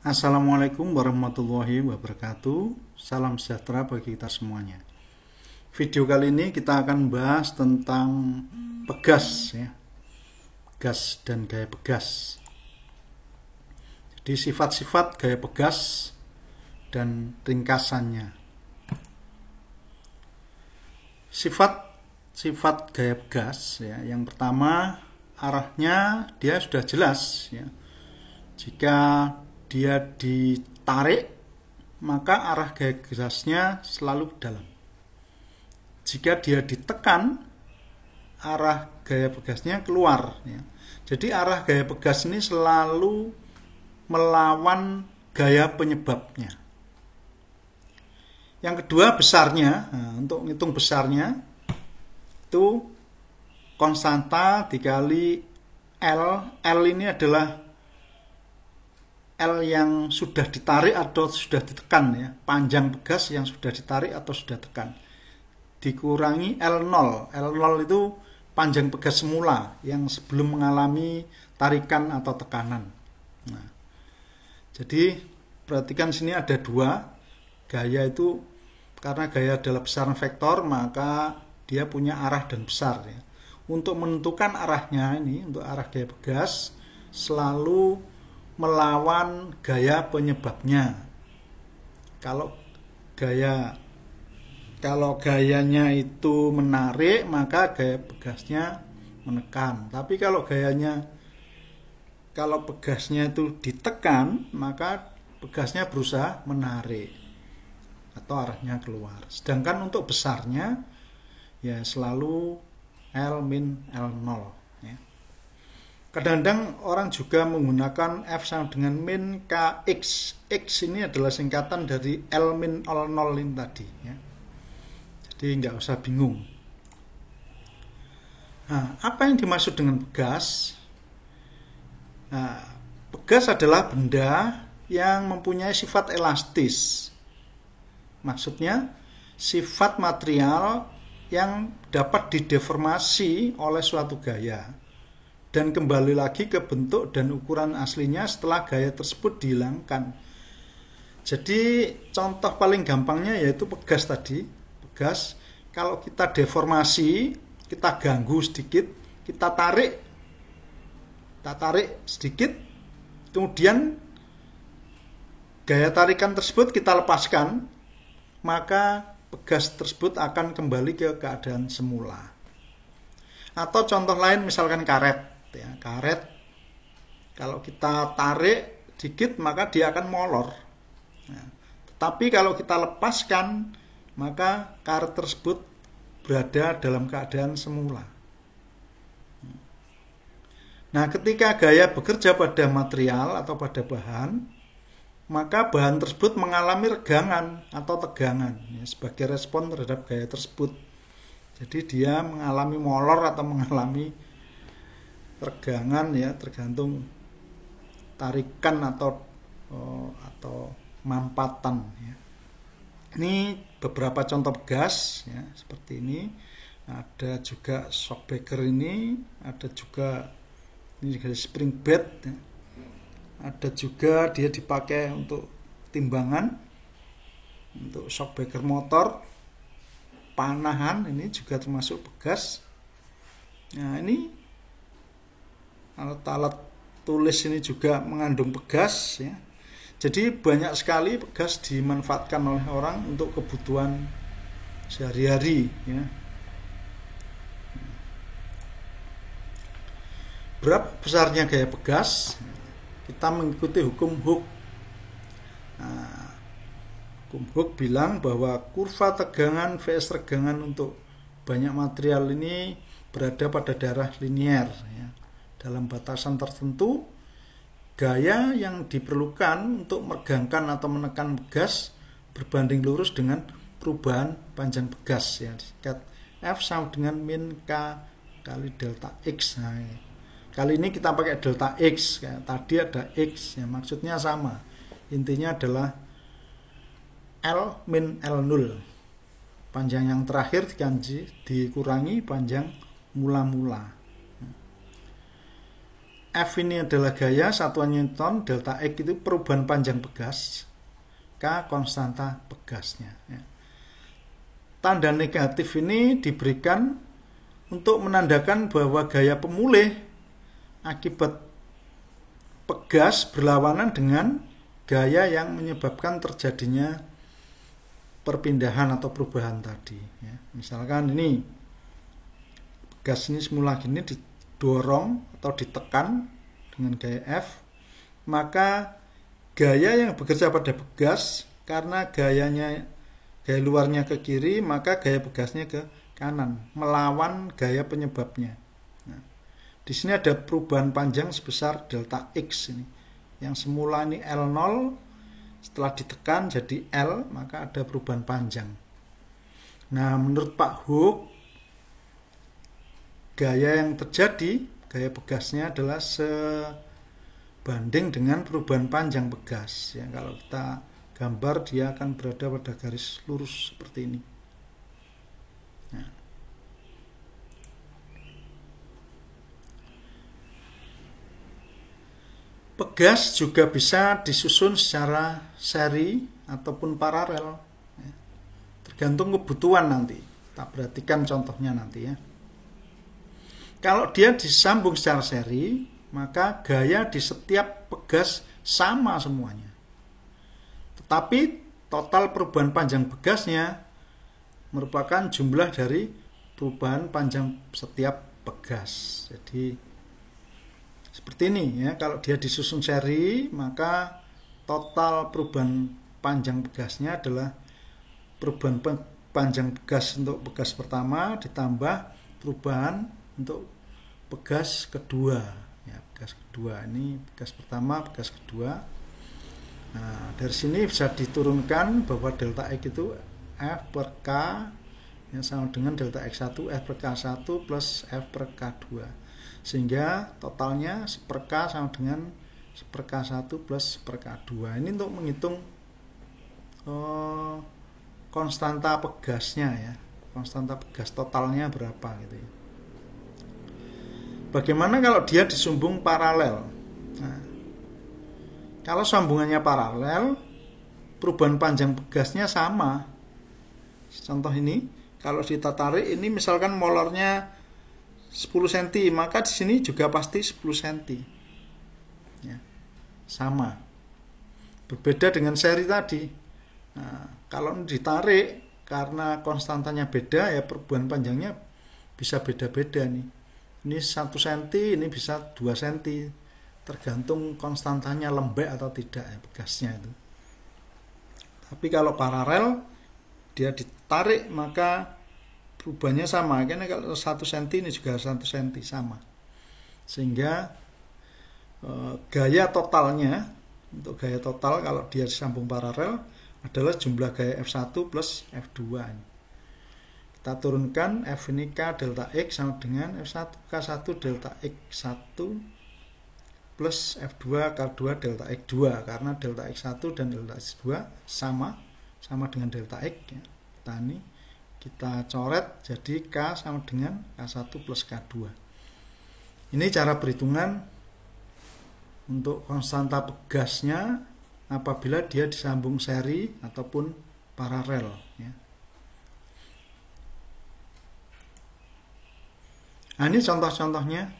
Assalamualaikum warahmatullahi wabarakatuh. Salam sejahtera bagi kita semuanya. Video kali ini kita akan bahas tentang pegas ya. Gas dan gaya pegas. Jadi sifat-sifat gaya pegas dan ringkasannya. Sifat gaya pegas ya, yang pertama arahnya dia sudah jelas ya. Jika dia ditarik, maka arah gaya gasnya selalu dalam. Jika dia ditekan, arah gaya pegasnya keluar ya. Jadi arah gaya pegas ini selalu melawan gaya penyebabnya. Yang kedua besarnya. Nah, untuk ngitung besarnya itu konstanta dikali L. L ini adalah L yang sudah ditarik atau sudah ditekan ya, panjang pegas yang sudah ditarik atau sudah tekan, dikurangi L0. L0 itu panjang pegas semula yang sebelum mengalami tarikan atau tekanan. Nah, jadi perhatikan sini ada dua gaya itu, karena gaya adalah besaran vektor maka dia punya arah dan besar ya. Untuk menentukan arahnya ini, untuk arah gaya pegas selalu melawan gaya penyebabnya. Kalau gayanya itu menarik, maka gaya pegasnya menekan. Tapi kalau pegasnya itu ditekan, maka pegasnya berusaha menarik atau arahnya keluar. Sedangkan untuk besarnya ya selalu L min L0 ya. Kadang-kadang orang juga menggunakan F sama dengan min KX. X ini adalah singkatan dari L min L0 ini tadi ya. Jadi nggak usah bingung. Nah, apa yang dimaksud dengan pegas? Nah, pegas adalah benda yang mempunyai sifat elastis. Maksudnya sifat material yang dapat dideformasi oleh suatu gaya dan kembali lagi ke bentuk dan ukuran aslinya setelah gaya tersebut dihilangkan. Jadi contoh paling gampangnya yaitu pegas tadi. Pegas kalau kita deformasi, kita ganggu sedikit, kita tarik sedikit, kemudian gaya tarikan tersebut kita lepaskan, maka pegas tersebut akan kembali ke keadaan semula. Atau contoh lain misalkan karet ya, karet kalau kita tarik dikit maka dia akan molor. Nah, tetapi kalau kita lepaskan maka karet tersebut berada dalam keadaan semula. Nah, ketika gaya bekerja pada material atau pada bahan, maka bahan tersebut mengalami regangan atau tegangan ya, sebagai respon terhadap gaya tersebut. Jadi dia mengalami molor atau mengalami regangan ya, tergantung tarikan atau mampatan ya. Ini beberapa contoh pegas ya, seperti ini. Ada juga shockbreaker ini, ada juga ini spring bed ya. Ada juga dia dipakai untuk timbangan, untuk shockbreaker motor, panahan, ini juga termasuk pegas. Nah, ini alat-alat tulis ini juga mengandung pegas ya. Jadi banyak sekali pegas dimanfaatkan oleh orang untuk kebutuhan sehari-hari ya. Berapa besarnya gaya pegas? Kita mengikuti hukum Hooke. Nah, hukum Hooke bilang bahwa kurva tegangan vs regangan untuk banyak material ini berada pada daerah linier ya. Dalam batasan tertentu, gaya yang diperlukan untuk meregangkan atau menekan pegas berbanding lurus dengan perubahan panjang pegas ya. Disingkat F sama dengan min K kali delta X. Nah, kali ini kita pakai delta X ya. Tadi ada X ya, maksudnya sama. Intinya adalah L min L0. Panjang yang terakhir dikurangi panjang mula-mula. F ini adalah gaya, satuan Newton, delta X itu perubahan panjang pegas, K konstanta pegasnya. Ya. Tanda negatif ini diberikan untuk menandakan bahwa gaya pemulih akibat pegas berlawanan dengan gaya yang menyebabkan terjadinya perpindahan atau perubahan tadi. Ya. Misalkan ini gas ini semula gini didorong atau ditekan dengan gaya F, maka gaya yang bekerja pada pegas karena gaya luarnya ke kiri, maka gaya pegasnya ke kanan, melawan gaya penyebabnya. Nah, di sini ada perubahan panjang sebesar delta X ini. Yang semula ini L0, setelah ditekan jadi L, maka ada perubahan panjang. Nah, menurut Pak Hooke, gaya yang terjadi, gaya pegasnya adalah sebanding dengan perubahan panjang pegas. Ya, kalau kita gambar, dia akan berada pada garis lurus seperti ini. Nah. Pegas juga bisa disusun secara seri ataupun paralel, ya. Tergantung kebutuhan nanti. Kita perhatikan contohnya nanti ya. Kalau dia disambung secara seri, maka gaya di setiap pegas sama semuanya. Tetapi total perubahan panjang pegasnya merupakan jumlah dari perubahan panjang setiap pegas. Jadi seperti ini ya, kalau dia disusun seri, maka total perubahan panjang pegasnya adalah perubahan panjang pegas untuk pegas pertama ditambah perubahan untuk pegas kedua. Ya, pegas kedua ini pegas pertama, pegas kedua. Nah, dari sini bisa diturunkan bahwa delta X itu F per K yang sama dengan delta X1 F per K1 plus F per K2. Sehingga totalnya 1 per K sama dengan 1 per K1 plus 1 per K2. Ini untuk menghitung konstanta pegasnya ya. Konstanta pegas totalnya berapa gitu ya. Bagaimana kalau dia disumbung paralel? Nah, kalau sambungannya paralel, perubahan panjang pegasnya sama. Contoh ini, kalau kita tarik ini misalkan molornya 10 cm, maka di sini juga pasti 10 cm. Ya, sama. Berbeda dengan seri tadi. Nah, kalau ditarik karena konstantanya beda, ya perubahan panjangnya bisa beda-beda nih. Ini 1 cm, ini bisa 2 cm. Tergantung konstantanya lembek atau tidak ya, pegasnya itu. Tapi kalau paralel, dia ditarik maka perubahannya sama. Karena kalau 1 cm ini juga 1 cm sama. Sehingga gaya totalnya, untuk gaya total kalau dia disambung paralel adalah jumlah gaya F1 plus F2. Kita turunkan F ini K delta X sama dengan F1 K1 delta X1 plus F2 K2 delta X2, karena delta X1 dan delta X2 sama dengan delta X ya. Kita coret jadi K sama dengan K1 plus K2. Ini cara perhitungan untuk konstanta pegasnya apabila dia disambung seri ataupun paralel ya. Nah, ini contoh-contohnya.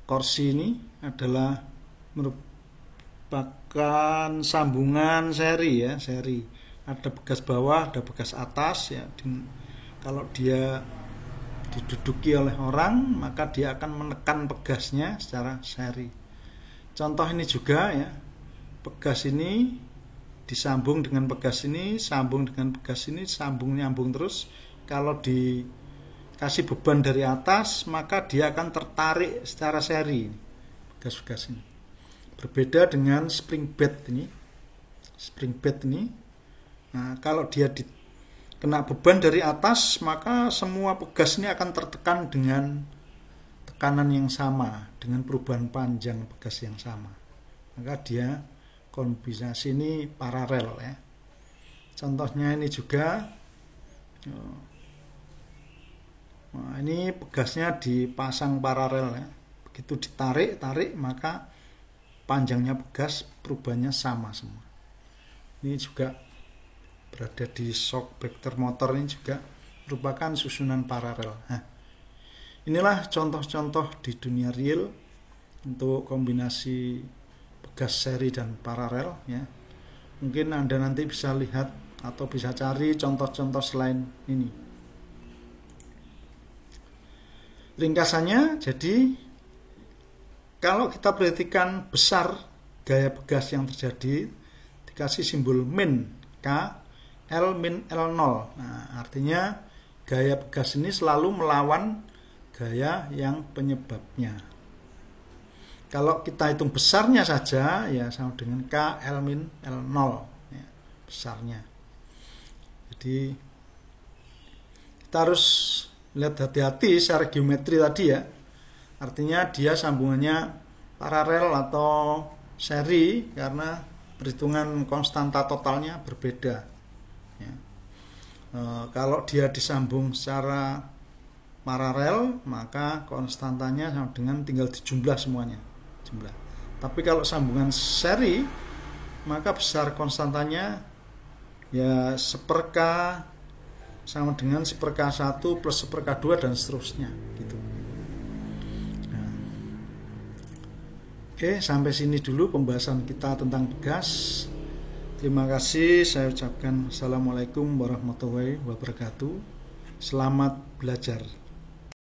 Kursi ini adalah merupakan sambungan seri ya, seri. Ada bekas bawah, ada bekas atas ya. Kalau dia diduduki oleh orang, maka dia akan menekan pegasnya secara seri. Contoh ini juga ya. Pegas ini disambung dengan pegas ini, sambung dengan pegas ini, nyambung terus. Kalau dikasih beban dari atas, maka dia akan tertarik secara seri pegas-pegas ini. Berbeda dengan spring bed ini. Nah, kalau dia kena beban dari atas, maka semua pegas ini akan tertekan dengan tekanan yang sama, dengan perubahan panjang pegas yang sama. Maka dia kombinasi ini paralel ya. Contohnya ini juga Nah, ini pegasnya dipasang paralel ya. Begitu ditarik maka panjangnya pegas perubahannya sama semua. Ini juga berada di shock breaker motor, ini juga merupakan susunan paralel. Nah, inilah contoh-contoh di dunia real untuk kombinasi pegas seri dan paralel ya. Mungkin Anda nanti bisa lihat atau bisa cari contoh-contoh selain ini. Ringkasannya, jadi kalau kita perhatikan besar gaya pegas yang terjadi, dikasih simbol min K, L min L0. Nah, artinya gaya pegas ini selalu melawan gaya yang penyebabnya. Kalau kita hitung besarnya saja, ya sama dengan K, L min L0 ya, besarnya. Jadi kita harus lihat hati-hati secara geometri tadi ya. Artinya dia sambungannya paralel atau seri karena perhitungan konstanta totalnya berbeda ya. Kalau dia disambung secara paralel maka konstantanya sama dengan tinggal dijumlah semuanya jumlah. Tapi kalau sambungan seri maka besar konstantanya ya 1/k sama dengan 1/k1 plus 1/k2 dan seterusnya gitu. Nah, oke, sampai sini dulu pembahasan kita tentang pegas. Terima kasih, saya ucapkan assalamualaikum warahmatullahi wabarakatuh. Selamat belajar.